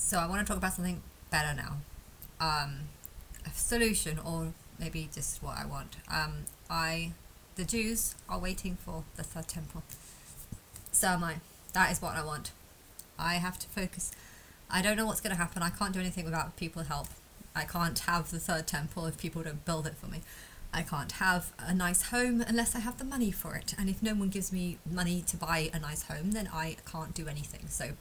So I want to talk about something better now. A solution, or maybe just what I want. The Jews are waiting for the third temple. So am I. That is what I want. I have to focus. I don't know what's going to happen. I can't do anything without people's help. I can't have the third temple if people don't build it for me. I can't have a nice home unless I have the money for it. And if no one gives me money to buy a nice home, then I can't do anything. So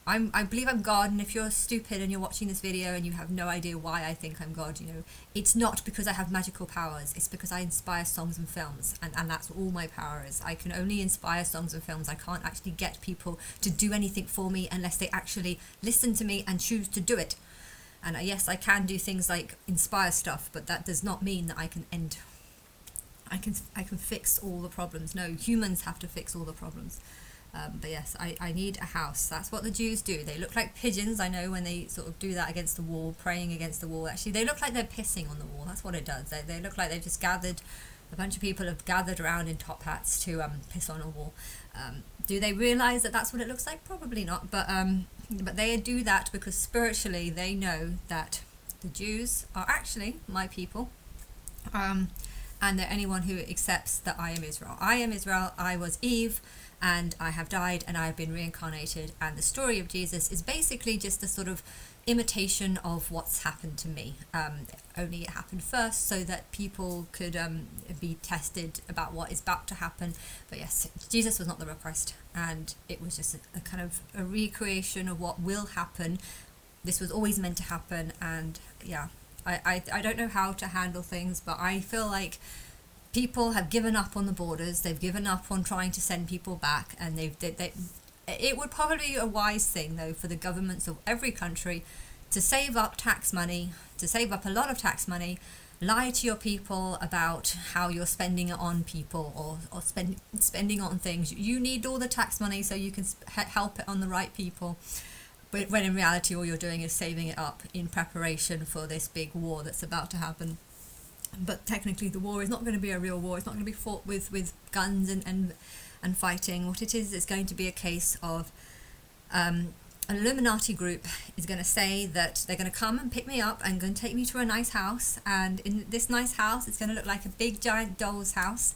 I believe I'm God, and if you're stupid and you're watching this video and you have no idea why I think I'm God, it's not because I have magical powers. It's because I inspire songs and films, and that's all my power is. I can only inspire songs and films. I can't actually get people to do anything for me unless they actually listen to me and choose to do it. And yes, I can do things like inspire stuff, but that does not mean that I can fix all the problems. No, humans have to fix all the problems. But yes, I need a house. That's what the Jews do. They look like pigeons, I know, when they sort of do that against the wall, praying against the wall. Actually, they look like they're pissing on the wall. That's what it does. They look like they've just gathered, a bunch of people have gathered around in top hats to piss on a wall. Do they realise that that's what it looks like? Probably not. But they do that because spiritually they know that the Jews are actually my people. And they're anyone who accepts that I am Israel. I am Israel. I was Eve. And I have died and I have been reincarnated, and the story of Jesus is basically just a sort of imitation of what's happened to me. Only it happened first so that people could be tested about what is about to happen. But yes, Jesus was not the real Christ, and it was just a kind of a recreation of what will happen. This was always meant to happen, and yeah, I don't know how to handle things, but I feel like people have given up on the borders. They've given up on trying to send people back, and it would probably be a wise thing, though, for the governments of every country to save up tax money, to save up a lot of tax money, lie to your people about how you're spending it on people or spending on things. You need all the tax money so you can help it on the right people. But when in reality, all you're doing is saving it up in preparation for this big war that's about to happen. But technically the war is not going to be a real war. It's not going to be fought with guns and fighting. What it is going to be a case of an Illuminati group is going to say that they're going to come and pick me up and going to take me to a nice house. And in this nice house, it's going to look like a big giant doll's house.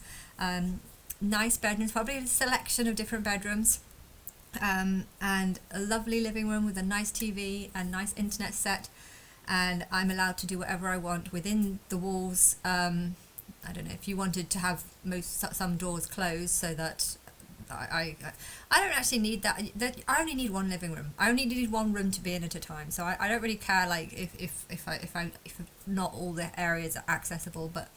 Nice bedrooms, probably a selection of different bedrooms. And a lovely living room with a nice TV and nice internet set. And I'm allowed to do whatever I want within the walls. I don't know if you wanted to have some doors closed so that I don't actually need that. I only need one living room. I only need one room to be in at a time. So I don't really care like if not all the areas are accessible. But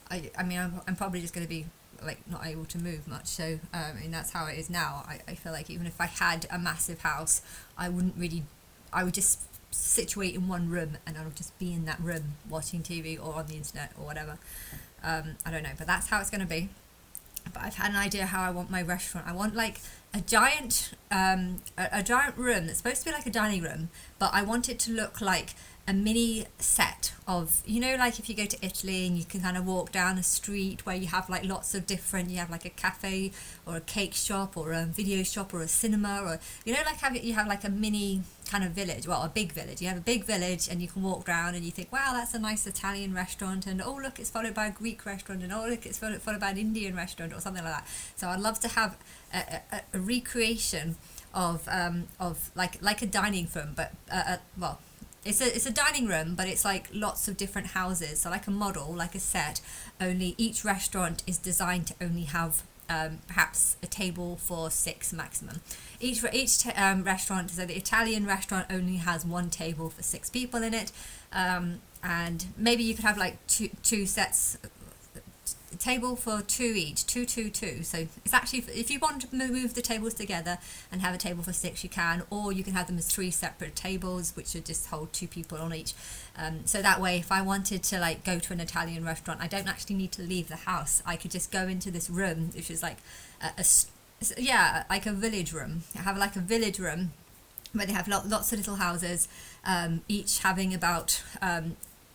I mean I'm probably just going to be like not able to move much. So that's how it is now. I feel like even if I had a massive house, I would just situate in one room, and I'll just be in that room watching TV or on the internet or whatever. I don't know, but that's how it's going to be. But I've had an idea how I want my restaurant. I want like a giant room that's supposed to be like a dining room, but I want it to look like a mini set of, like if you go to Italy and you can kind of walk down a street where you have like lots of different, you have like a cafe or a cake shop or a video shop or a cinema, or like you have like a mini kind of village, well, a big village. You have a big village and you can walk around and you think, wow, that's a nice Italian restaurant, and oh look, it's followed by a Greek restaurant, and oh look, it's followed by an Indian restaurant or something like that. So I'd love to have a recreation of like a dining room, but well, it's a dining room, but it's like lots of different houses. So like a model, like a set, only each restaurant is designed to only have perhaps a table for 6 maximum. Each restaurant, so the Italian restaurant only has one table for 6 people in it, and maybe you could have like two sets, a table for 2 each, 2, 2, 2. So it's actually, if you want to move the tables together and have a table for 6, you can, or you can have them as 3 separate tables, which would just hold 2 people on each. So that way, if I wanted to like go to an Italian restaurant, I don't actually need to leave the house. I could just go into this room, which is like like a village room. I have like a village room where they have lots of little houses, each having about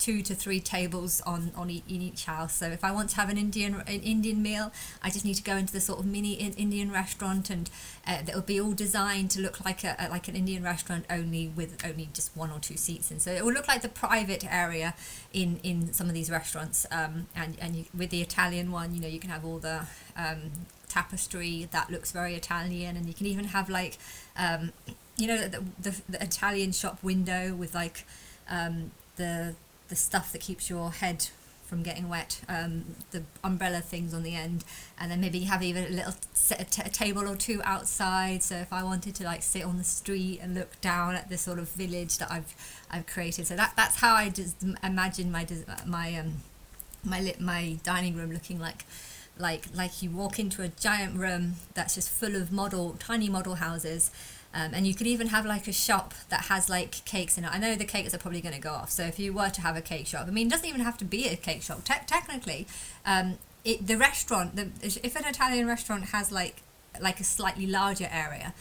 2 to 3 tables in each house. So if I want to have an Indian meal, I just need to go into the sort of mini Indian restaurant, and that will be all designed to look like like an Indian restaurant, only with only just 1 or 2 seats in. So it will look like the private area in some of these restaurants. With the Italian one, you can have all the tapestry that looks very Italian, and you can even have like the Italian shop window with like the stuff that keeps your head from getting wet, the umbrella things on the end, and then maybe have even a little a table or two outside. So if I wanted to like sit on the street and look down at this sort of village that I've created, so that's how I just imagine my dining room looking like. Like you walk into a giant room that's just full of tiny model houses. And you could even have like a shop that has like cakes in it. I know the cakes are probably going to go off. So if you were to have a cake shop, I mean, it doesn't even have to be a cake shop. Technically, the restaurant, if an Italian restaurant has like a slightly larger area,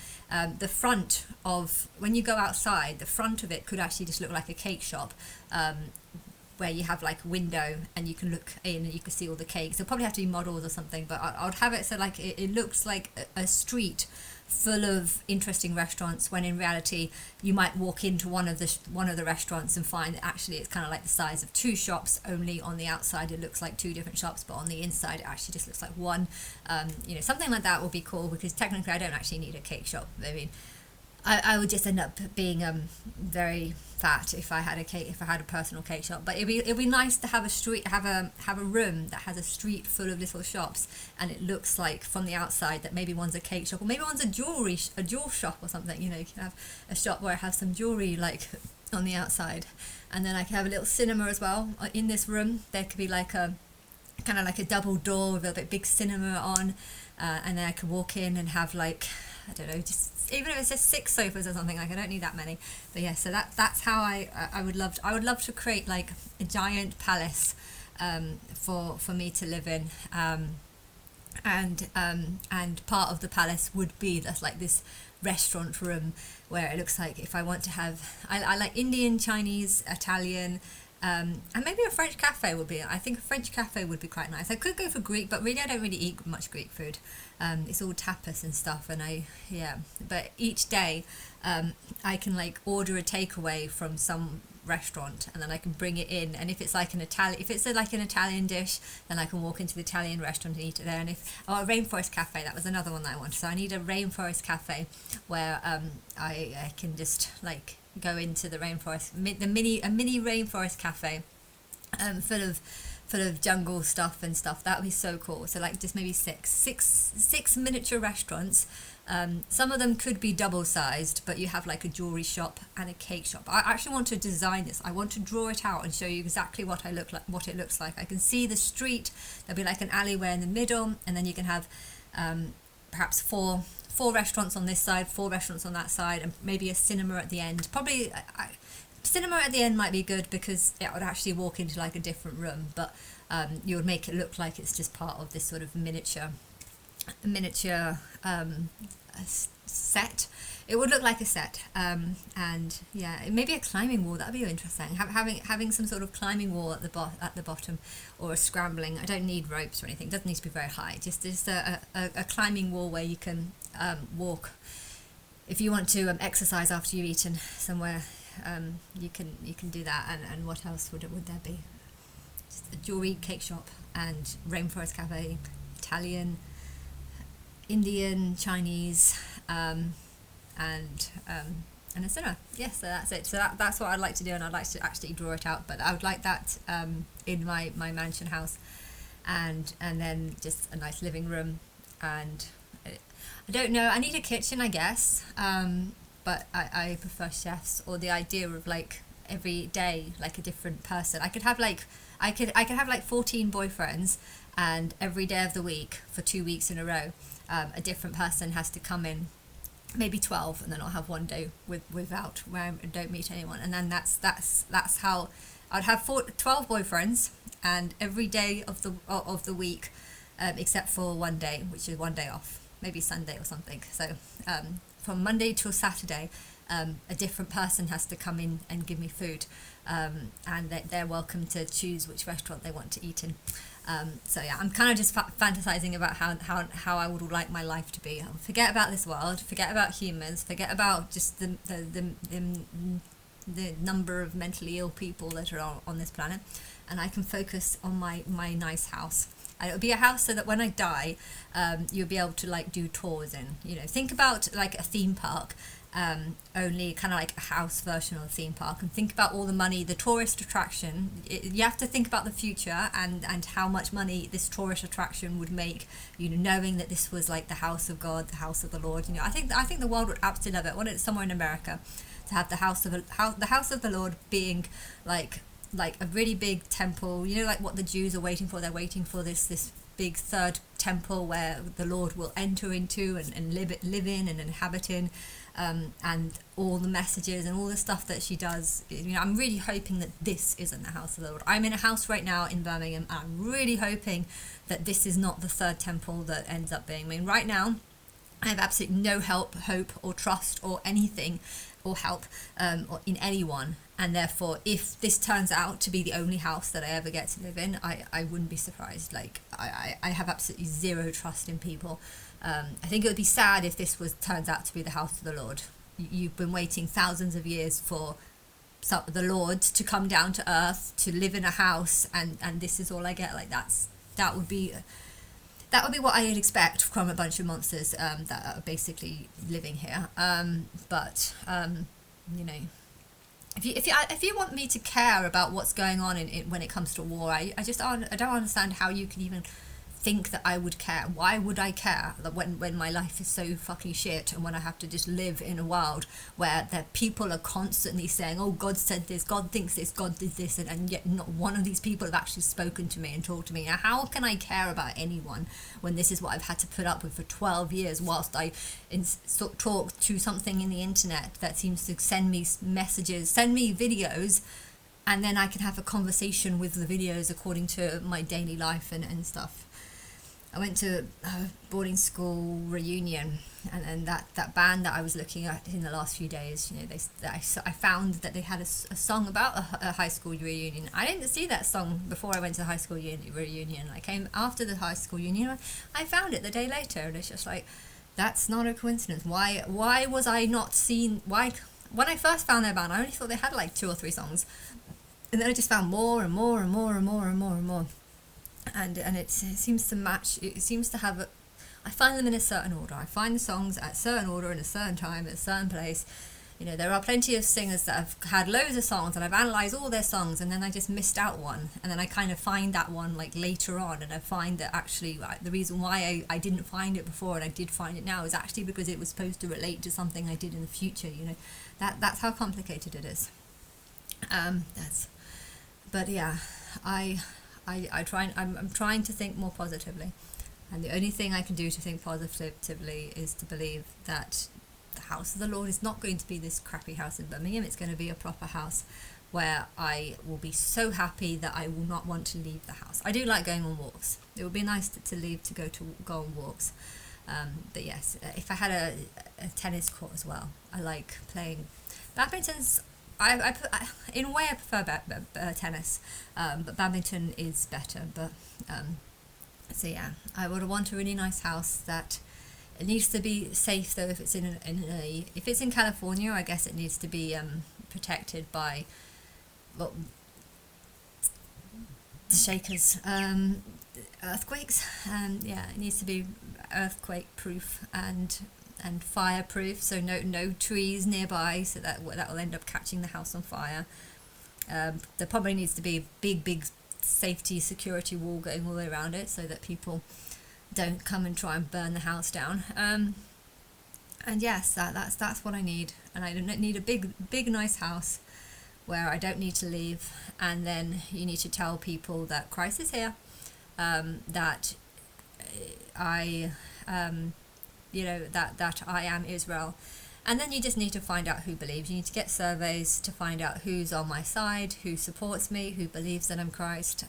the front of, when you go outside, the front of it could actually just look like a cake shop. Where you have like a window and you can look in and you can see all the cakes. They'll probably have to be models or something, but I would have it so like it looks like a street full of interesting restaurants, when in reality you might walk into one of the restaurants and find that actually it's kind of like the size of 2 shops, only on the outside it looks like 2 different shops, but on the inside it actually just looks like one. Something like that would be cool, because technically I don't actually need a cake shop. I mean, I would just end up being very fat if I had a personal cake shop. But it'd be nice to have a room that has a street full of little shops, and it looks like from the outside that maybe one's a cake shop, or maybe one's a jewel shop or something. You can have a shop where I have some jewelry like on the outside, and then I can have a little cinema as well in this room. There could be like a kind of like a double door with a big cinema on, and then I could walk in and have like, I don't know, just even if it's just 6 sofas or something. Like, I don't need that many, but yeah. So that's how I would love to create like a giant palace for me to live in, and part of the palace would be this restaurant room, where it looks like, if I want to have, I like Indian, Chinese, Italian. And maybe a French cafe would be. I think a French cafe would be quite nice. I could go for Greek, but really I don't really eat much Greek food. It's all tapas and stuff, But each day, I can like order a takeaway from some restaurant, and then I can bring it in. And if it's like an Italian dish, then I can walk into the Italian restaurant and eat it there. And a rainforest cafe, that was another one that I wanted. So I need a rainforest cafe where I can just like go into the rainforest, a mini rainforest cafe, full of jungle stuff and stuff. That would be so cool. So like just maybe six miniature restaurants. Some of them could be double sized, but you have like a jewelry shop and a cake shop. I actually want to design this. I want to draw it out and show you exactly what it looks like. I can see the street. There'll be like an alleyway in the middle, and then you can have perhaps four restaurants on this side, 4 restaurants on that side, and maybe a cinema at the end. Probably cinema at the end might be good, because it would actually walk into like a different room, but you would make it look like it's just part of this sort of miniature set. It would look like a set, and yeah, maybe a climbing wall. That'd be interesting. Having some sort of climbing wall at the bottom, or a scrambling. I don't need ropes or anything. It doesn't need to be very high. Just a climbing wall where you can walk. If you want to exercise after you've eaten somewhere, you can do that. And what else would there be? Just a jewelry, cake shop, and rainforest cafe, Italian, Indian, Chinese, and a cinema. Yes, so that's it. So that's what I'd like to do, and I'd like to actually draw it out. But I would like that in my mansion house, and then just a nice living room. And I don't know, I need a kitchen, I guess. But I prefer chefs, or the idea of like every day like a different person. I could have like 14 boyfriends, and every day of the week for 2 weeks in a row, a different person has to come in. Maybe 12, and then I'll have one day without, where I don't meet anyone, and then that's how I'd have 12 boyfriends, and every day of the week, except for one day, which is one day off, maybe Sunday or something. So from Monday till Saturday, a different person has to come in and give me food, and they're welcome to choose which restaurant they want to eat in. So yeah, I'm kind of just fantasizing about how I would like my life to be. Forget about this world, forget about humans, forget about just the number of mentally ill people that are on this planet, and I can focus on my nice house. And it'll be a house so that when I die, you'll be able to like do tours in. Think about like a theme park, only kind of like a house version of a theme park, and think about all the money, the tourist attraction. You have to think about the future and how much money this tourist attraction would make, knowing that this was like the house of God, the house of the Lord. I think the world would absolutely love it. I want it somewhere in America to have the house of the Lord being like a really big temple, like what the Jews are waiting for. They're waiting for this big third temple where the Lord will enter into and live in and inhabit in, and all the messages and all the stuff that she does. I'm really hoping that this isn't the house of the Lord. I'm in a house right now in Birmingham, and I'm really hoping that this is not the third temple that ends up being. I mean, right now I have absolutely no hope or trust or anything or help or in anyone, and therefore if this turns out to be the only house that I ever get to live in, I wouldn't be surprised. Like I have absolutely zero trust in people. I think it would be sad if this turns out to be the house of the Lord. You've been waiting thousands of years for the Lord to come down to earth to live in a house, and this is all I get. Like that would be what I'd expect from a bunch of monsters that are basically living here. But if you want me to care about what's going on in when it comes to war, I don't understand how you can even think that I would care. Why would I care when my life is so fucking shit, and when I have to just live in a world where the people are constantly saying, oh, God said this, God thinks this, God did this, and yet not one of these people have actually spoken to me and talked to me. Now, how can I care about anyone when this is what I've had to put up with for 12 years whilst I talk to something in the internet that seems to send me messages, send me videos, and then I can have a conversation with the videos according to my daily life and stuff. I went to a boarding school reunion, and that band that I was looking at in the last few days, I found that they had a song about a high school reunion. I didn't see that song before I went to the high school reunion. I came after the high school reunion. I found it the day later, and it's just like, that's not a coincidence. Why was I not seen? Why, when I first found their band, I only thought they had like 2 or 3 songs, and then I just found more and more and more and more and more and more. And it seems to match. It seems to have I find them in a certain order. I find the songs at a certain order, in a certain time, at a certain place. There are plenty of singers that have had loads of songs, and I've analysed all their songs, and then I just missed out one, and then I kind of find that one like later on, and I find that actually the reason why I didn't find it before and I did find it now is actually because it was supposed to relate to something I did in the future. That's how complicated it is. But yeah, I'm trying to think more positively, and the only thing I can do to think positively is to believe that the house of the Lord is not going to be this crappy house in Birmingham. It's going to be a proper house where I will be so happy that I will not want to leave the house. I do like going on walks. It would be nice to go on walks. But yes, if I had a tennis court as well. I like playing badminton's. In a way, I prefer tennis, but badminton is better. But so yeah, I would want a really nice house that it needs to be safe though. If it's if it's in California, I guess it needs to be protected by the shakers, earthquakes. Yeah, it needs to be earthquake proof and fireproof, so no trees nearby, so that will end up catching the house on fire. There probably needs to be a big safety security wall going all the way around it, so that people don't come and try and burn the house down. And yes, that's what I need. And I need a big nice house where I don't need to leave. And then you need to tell people that Christ is here, that I that I am Israel. And then you just need to find out who believes. You need to get surveys to find out who's on my side, who supports me, who believes that I'm Christ.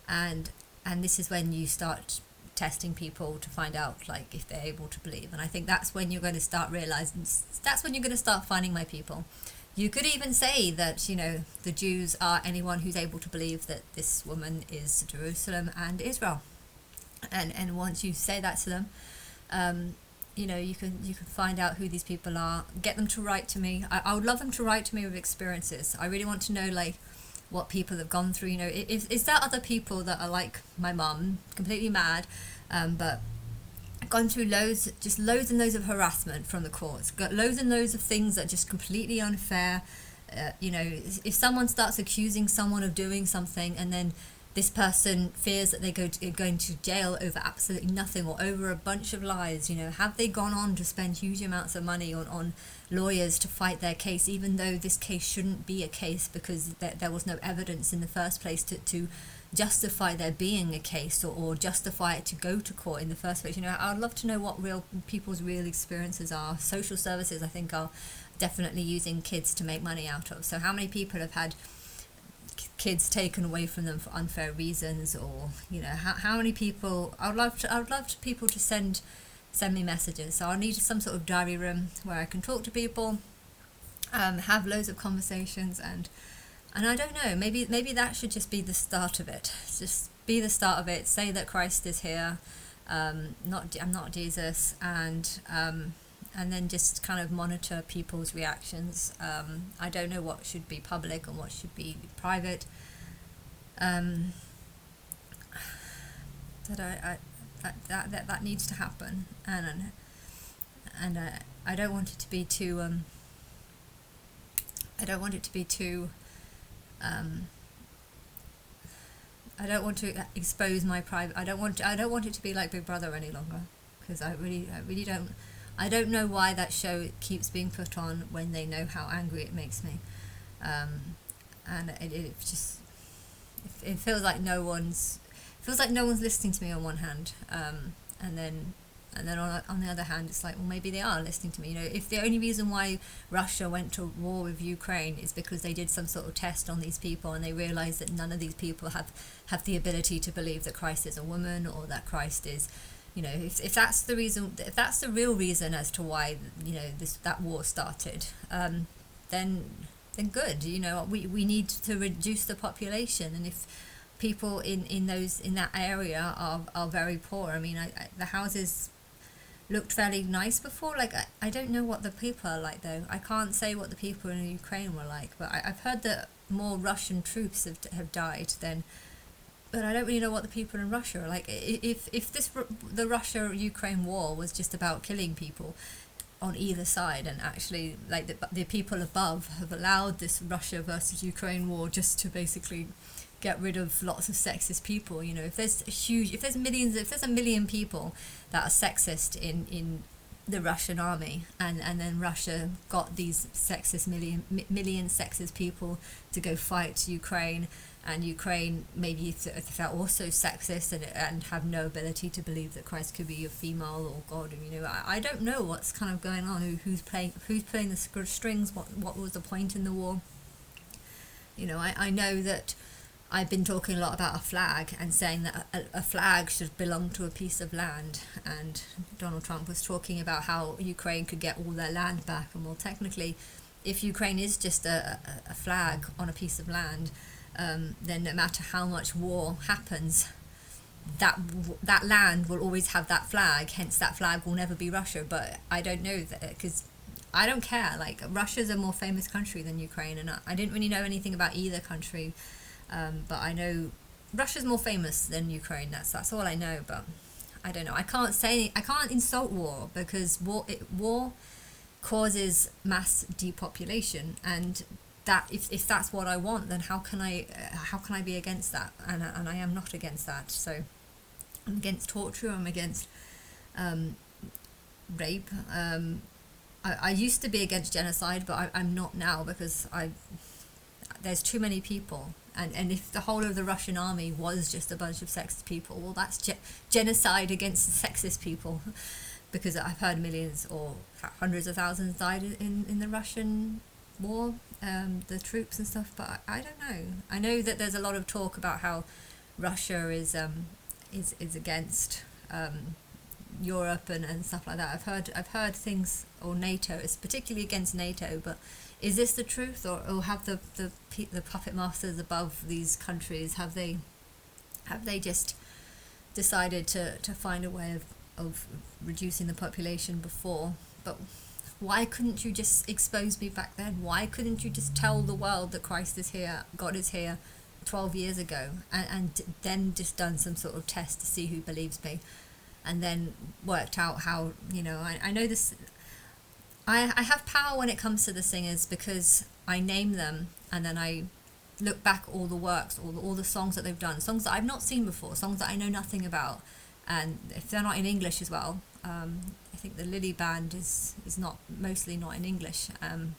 And this is when you start testing people to find out like if they're able to believe. And I think that's when you're going to start realizing, that's when you're going to start finding my people. You could even say that, you know, the Jews are anyone who's able to believe that this woman is Jerusalem and Israel. And once you say that to them, you know, you can find out who these people are, get them to write to me. I would love them to write to me with experiences. I really want to know, like, what people have gone through. You know, is there other people that are like my mum, completely mad, but gone through loads and loads of harassment from the courts, got loads and loads of things that are just completely unfair. You know, if someone starts accusing someone of doing something and then this person fears that they're going to jail over absolutely nothing or over a bunch of lies, you know, have they gone on to spend huge amounts of money on lawyers to fight their case, even though this case shouldn't be a case because there was no evidence in the first place to justify there being a case or justify it to go to court in the first place. You know, I'd love to know what people's real experiences are. Social services, I think, are definitely using kids to make money out of. So how many people have had kids taken away from them for unfair reasons? Or, you know, how many people? I would love people to send me messages. So I need some sort of diary room where I can talk to people, have loads of conversations, and I don't know, maybe that should just be the start of it. Just be the start of it. Say that Christ is here. I'm not Jesus, and then just kind of monitor people's reactions. I don't know what should be public and what should be private. That needs to happen, and I don't want it to be too. I don't want it to be too. I don't want to expose my private. I don't want it to be like Big Brother any longer, because I really don't. I don't know why that show keeps being put on when they know how angry it makes me, and it just it feels like no one's listening to me on one hand, and then on the other hand, it's like, well, maybe they are listening to me. You know, if the only reason why Russia went to war with Ukraine is because they did some sort of test on these people and they realized that none of these people have the ability to believe that Christ is a woman, or that Christ is, you know, if that's the reason, if that's the real reason as to why, you know, that war started, then good. You know, we need to reduce the population, and if people in that area are very poor. I mean, the houses looked fairly nice before. Like, I don't know what the people are like, though. I can't say what the people in Ukraine were like, but I've heard that more Russian troops have died than, but I don't really know what the people in Russia are like. If the Russia-Ukraine war was just about killing people on either side, and actually, like, the people above have allowed this Russia versus Ukraine war just to basically get rid of lots of sexist people. You know, if there's a million people that are sexist in the Russian army, and then Russia got these sexist million sexist people to go fight Ukraine, and Ukraine maybe if they're also sexist and have no ability to believe that Christ could be a female or God. You know, I don't know what's kind of going on, who's playing the strings, what was the point in the war. You know, I know that I've been talking a lot about a flag and saying that a flag should belong to a piece of land, and Donald Trump was talking about how Ukraine could get all their land back, and well, technically, if Ukraine is just a flag on a piece of land, then no matter how much war happens, that land will always have that flag, hence that flag will never be Russia. But I don't know that, because I don't care. Like, Russia's a more famous country than Ukraine, and I didn't really know anything about either country. But I know Russia's more famous than Ukraine. That's all I know. But I don't know. I can't insult war, because war causes mass depopulation, and that if that's what I want, then how can I be against that? And I am not against that. So I'm against torture. I'm against rape. I used to be against genocide, but I'm not now, because there's too many people. And if the whole of the Russian army was just a bunch of sexist people, well, that's genocide against sexist people, because I've heard millions or hundreds of thousands died in the Russian war, the troops and stuff. But I don't know. I know that there's a lot of talk about how Russia is against Europe and stuff like that. I've heard things, or NATO, it's particularly against NATO, but is this the truth, or have the puppet masters above these countries, have they just decided to find a way of reducing the population before? But why couldn't you just expose me back then? Why couldn't you just tell the world that Christ is here, God is here 12 years ago, and then just done some sort of test to see who believes me, and then worked out how, I know this, I have power when it comes to the singers, because I name them and then I look back all the works, all the songs that they've done, songs that I've not seen before, songs that I know nothing about, and if they're not in English as well, I think the Lily Band is mostly not in English, and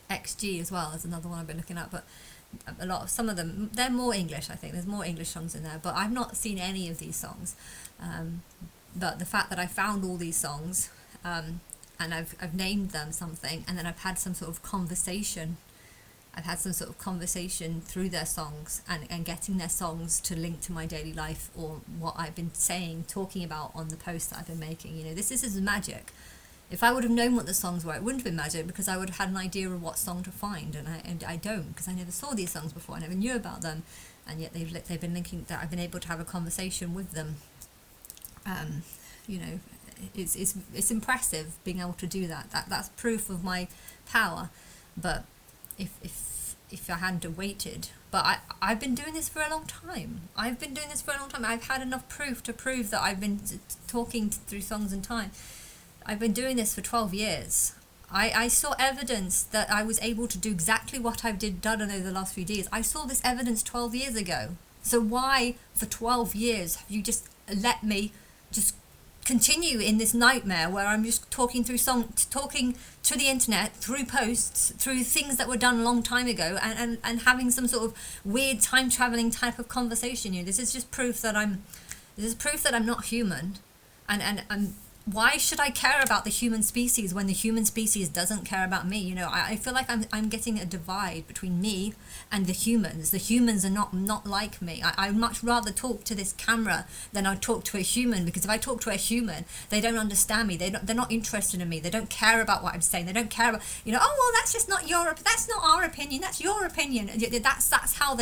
XG as well is another one I've been looking at, but some of them, they're more English. I think there's more English songs in there, but I've not seen any of these songs, but the fact that I found all these songs, and I've named them something, and then I've had some sort of conversation through their songs, and getting their songs to link to my daily life, or what I've been talking about on the posts that I've been making. This is magic. If I would have known what the songs were, it wouldn't have been magic, because I would have had an idea of what song to find, and I don't, because I never saw these songs before, I never knew about them, and yet they've been linking, that I've been able to have a conversation with them. It's impressive being able to do that. That's proof of my power. But if I hadn't have waited, but I've been doing this for a long time. I've had enough proof to prove that I've been talking through songs and time. I've been doing this for 12 years. I saw evidence that I was able to do exactly what I've done over the last few years. I saw this evidence 12 years ago. So why, for 12 years, have you just let me just continue in this nightmare where I'm just talking to the internet, through posts, through things that were done a long time ago, and having some sort of weird time traveling type of conversation? This is just proof that I'm not human, and why should I care about the human species when the human species doesn't care about me? I feel like I'm getting a divide between me and the humans. The humans are not like me. I'd much rather talk to this camera than I'd talk to a human, because if I talk to a human, they don't understand me. They're not interested in me. They don't care about what I'm saying. They don't care about, oh, well, that's just not that's not our opinion. That's your opinion. That's how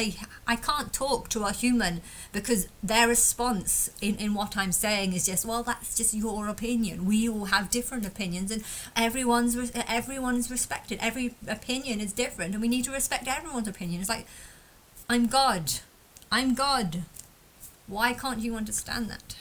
I can't talk to a human, because their response in what I'm saying is just, well, that's just your opinion. We all have different opinions, and everyone's respected. Every opinion is different, and we need to respect everyone's opinion. It's like, I'm God. Why can't you understand that?